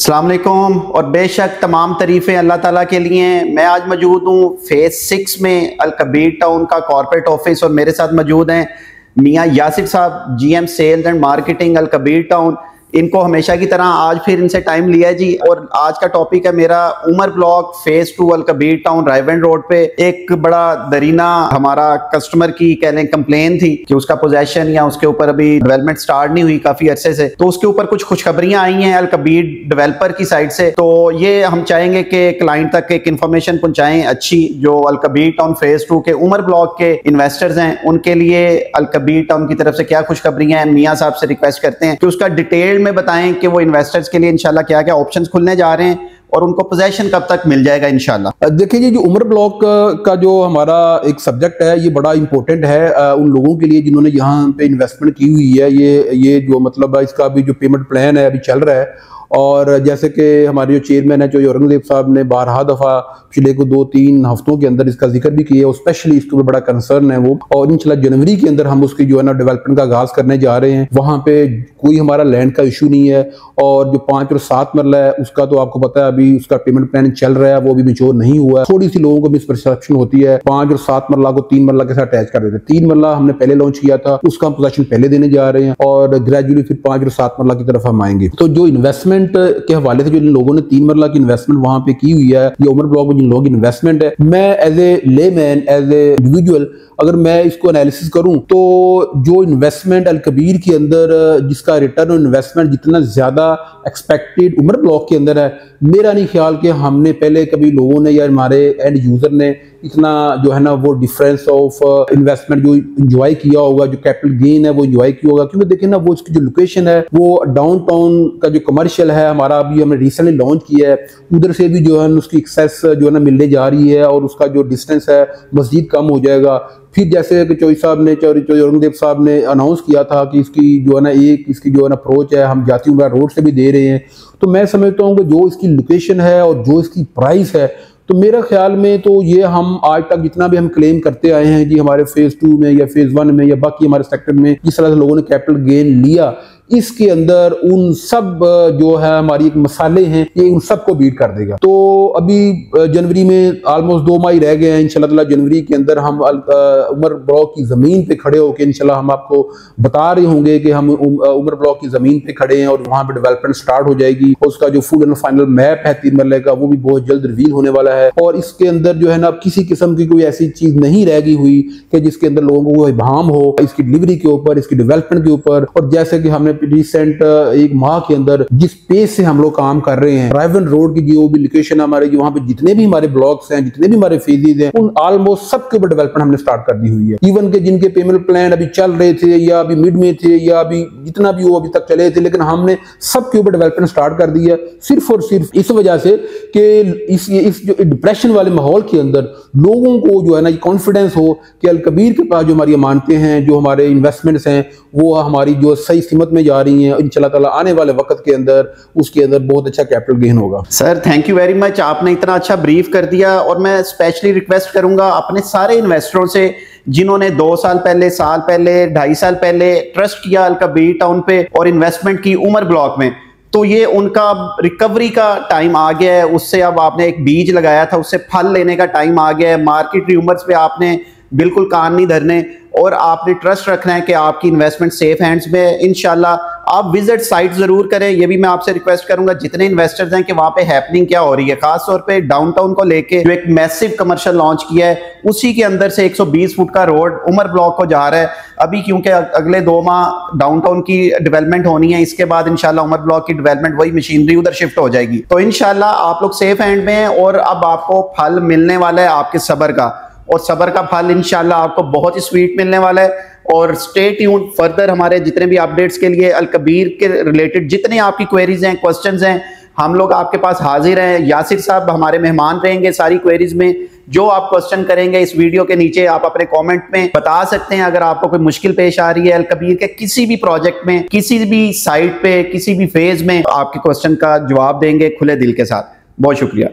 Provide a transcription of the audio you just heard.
अस्सलाम वालेकुम और बेशक तमाम तारीफ़ें अल्लाह ताला के लिए हैं। मैं आज मौजूद हूँ फेज़ 6 में अल कबीर टाउन का कॉर्पोरेट ऑफिस और मेरे साथ मौजूद हैं मियाँ यासिर साहब, GM sales and marketing Al Kabir Town. इनको हमेशा की तरह आज फिर इनसे टाइम लिया है जी। और आज का टॉपिक है मेरा उमर ब्लॉक फेज़ 2 अल कबीर टाउन रायवेंड रोड पे। एक बड़ा दरीना हमारा कस्टमर की कह लें कंप्लेन थी कि उसका पोजेशन या उसके ऊपर अभी डेवलपमेंट स्टार्ट नहीं हुई काफी अरसे से, तो उसके ऊपर कुछ खुशखबरियां आई हैं अल कबीर डेवलपर की साइड से। तो ये हम चाहेंगे कि क्लाइंट तक एक इन्फॉर्मेशन पहुंचाएं अच्छी, जो अल कबीर टाउन फेज़ 2 के उमर ब्लॉक के इन्वेस्टर्स हैं उनके लिए अल कबीर टाउन की तरफ से क्या खुशखबरियां हैं। मियाँ साहब से रिक्वेस्ट करते हैं कि उसका डिटेल में बताएं कि वो इन्वेस्टर्स के लिए इंशाल्लाह क्या क्या ऑप्शंस खुलने जा रहे हैं और उनको पोजेशन कब तक मिल जाएगा इंशाल्लाह। देखिए जी, जो उमर ब्लॉक का जो हमारा एक सब्जेक्ट है ये बड़ा इंपॉर्टेंट है उन लोगों के लिए जिन्होंने यहाँ पे इन्वेस्टमेंट की हुई है। ये जो मतलब इसका भी जो पेमेंट प्लान है अभी चल रहा है। और जैसे कि हमारे जो चेयरमैन है जो औरंगजेब साहब ने बारहा दफ़ा पिछले को 2-3 हफ्तों के अंदर इसका जिक्र भी किया, और स्पेशली इसके ऊपर बड़ा कंसर्न है वो। और इंशाल्लाह जनवरी के अंदर हम उसकी जो है ना डेवलपमेंट का आगाज करने जा रहे हैं। वहाँ पे कोई हमारा लैंड का इशू नहीं है। और जो 5 और 7 मरला है उसका तो आपको पता है अभी उसका पेमेंट प्लान चल रहा है, वो भी मेच्योर नहीं हुआ है। थोड़ी सी लोगों को मिसपरसेप्शन होती है, 5 और 7 मरला को 3 मरला के साथ अटैच कर देते हैं। 3 मरला हमने पहले लॉन्च किया था, उसका हम पोजेशन पहले देने जा रहे हैं और ग्रेजुअली फिर 5 और 7 मरला की तरफ हम आएंगे। तो जो इन्वेस्टमेंट के हवाले से जो इन लोगों ने 3 मरला की इन्वेस्टमेंट वहां पे की हुई है, ये उमर ब्लॉक में जिन लोगों की इन्वेस्टमेंट है, मैं as a layman as an individual अगर मैं इसको एनालिसिस करूं तो जो इन्वेस्टमेंट अल कबीर के अंदर जिसका रिटर्न ऑन इन्वेस्टमेंट जितना ज्यादा एक्सपेक्टेड उमर ब्लॉक के अंदर है, मेरा नहीं ख्याल कि हमने पहले कभी लोगों ने या हमारे एंड यूजर ने इतना जो है ना वो डिफरेंस ऑफ इन्वेस्टमेंट जो इंजॉय किया होगा, जो कैपिटल गेन है वो इंजॉय किया होगा। क्योंकि देखिए ना वो इसकी जो लोकेशन है वो डाउनटाउन का जो कमर्शियल है हमारा अभी हमने रिसेंटली लॉन्च किया है, उधर से भी जो है उसकी एक्सेस जो है ना मिलने जा रही है और उसका जो डिस्टेंस है मस्जिद कम हो जाएगा। फिर जैसे कि चौधरी साहब ने औरंगजेब साहब ने अनाउंस किया था कि इसकी जो है ना इसकी जो है ना अप्रोच है हम जाती उमरा रोड से भी दे रहे हैं। तो मैं समझता हूँ कि जो इसकी लोकेशन है और जो इसकी प्राइस है, तो मेरा ख्याल में तो ये हम आज तक जितना भी हम क्लेम करते आए हैं कि हमारे फेज़ 2 में या फेज़ 1 में या बाकी हमारे सेक्टर में जिस तरह से लोगों ने कैपिटल गेन लिया, इसके अंदर उन सब जो है हमारी एक मसाले हैं ये उन सब को बीट कर देगा। तो अभी जनवरी में ऑलमोस्ट 2 माह रह गए हैं। इंशाल्लाह ताला जनवरी के अंदर हम उमर ब्लॉक की जमीन पे खड़े होकर इंशाल्लाह हम आपको बता रहे होंगे कि हम उमर ब्लॉक की जमीन पे खड़े हैं और वहां पे डेवलपमेंट स्टार्ट हो जाएगी। और उसका जो फुल एंड फाइनल मैप है 3 मरले का वो भी बहुत जल्द रिवील होने वाला है। और इसके अंदर जो है ना किसी किस्म की कोई ऐसी चीज नहीं रह गई हुई कि जिसके अंदर लोगों को इबाम हो इसकी डिलीवरी के ऊपर, इसकी डेवलपमेंट के ऊपर। और जैसे कि हमने रिसेंट 1 माह के अंदर जिस पेस से हम लोग काम कर रहे हैं, रायवेंड रोड की जो भी लोकेशन हमारे वहां पे जितने भी हमारे ब्लॉक्स हैं, जितने भी हमारे फेजेज हैं, उन ऑलमोस्ट सबके ऊपर डेवलपमेंट हमने स्टार्ट कर दी हुई है। इवन के जिनके पेमेंट प्लान अभी चल रहे थे या अभी मिड में थे या अभी जितना भी वो अभी तक चले थे, लेकिन हमने सबके ऊपर डेवलपमेंट स्टार्ट कर दिया सिर्फ और सिर्फ इस वजह से कि इस जो डिप्रेशन वाले माहौल के अंदर लोगों को जो है ना कॉन्फिडेंस हो कि अल कबीर के पास जो हमारी अमानतें हैं, जो हमारे इन्वेस्टमेंट्स हैं, वो हमारी जो सही कीमत में जा रही हैं। इंशाल्लाह ताला आने वाले वक्त के अंदर उसके अंदर बहुत अच्छा कैपिटल गेन होगा। Sir thank you very much, आपने इतना अच्छा ब्रीफ कर दिया। और मैं स्पेशली रिक्वेस्ट करूंगा अपने सारे इन्वेस्टरों से जिन्होंने 2 साल पहले, साल पहले, 2.5 साल पहले ट्रस्ट किया अल कबीर टाउन पे और इन्वेस्टमेंट की उमर ब्लॉक में, तो ये उनका रिकवरी का टाइम आ गया है। उससे अब आपने एक बीज लगाया था, उससे फल लेने का टाइम आ गया है। मार्केट र्यूमर्स पे आपने बिल्कुल कान नहीं धरने और आपने ट्रस्ट रखना है कि आपकी इन्वेस्टमेंट सेफ हैंड्स में है। इंशाल्लाह आप विजिट साइट जरूर करें, ये भी मैं आपसे रिक्वेस्ट करूंगा जितने इन्वेस्टर्स हैं कि वहां पे हैपनिंग क्या हो रही है। खास तौर पे डाउनटाउन को लेके जो एक मैसिव कमर्शियल लॉन्च किया है, उसी के अंदर से 120 फुट का रोड उमर ब्लॉक को जा रहा है अभी, क्योंकि अगले 2 माह डाउनटाउन की डेवलपमेंट होनी है। इसके बाद इंशाल्लाह उमर ब्लॉक की डेवलपमेंट वही मशीनरी उधर शिफ्ट हो जाएगी। तो इंशाल्लाह आप लोग सेफ हैंड में हैं और अब आपको फल मिलने वाला है आपके सब्र का, और सब्र का फल इंशाल्लाह आपको बहुत ही स्वीट मिलने वाला है। और स्टे ट्यून्ड फर्दर हमारे जितने भी अपडेट्स के लिए अल कबीर के रिलेटेड जितने आपकी क्वेरीज हैं, क्वेश्चंस हैं, हम लोग आपके पास हाजिर हैं। यासिर साहब हमारे मेहमान रहेंगे सारी क्वेरीज में। जो आप क्वेश्चन करेंगे इस वीडियो के नीचे आप अपने कमेंट में बता सकते हैं। अगर आपको कोई मुश्किल पेश आ रही है अल कबीर के किसी भी प्रोजेक्ट में, किसी भी साइट पे, किसी भी फेज में, आपके क्वेश्चन का जवाब देंगे खुले दिल के साथ। बहुत शुक्रिया।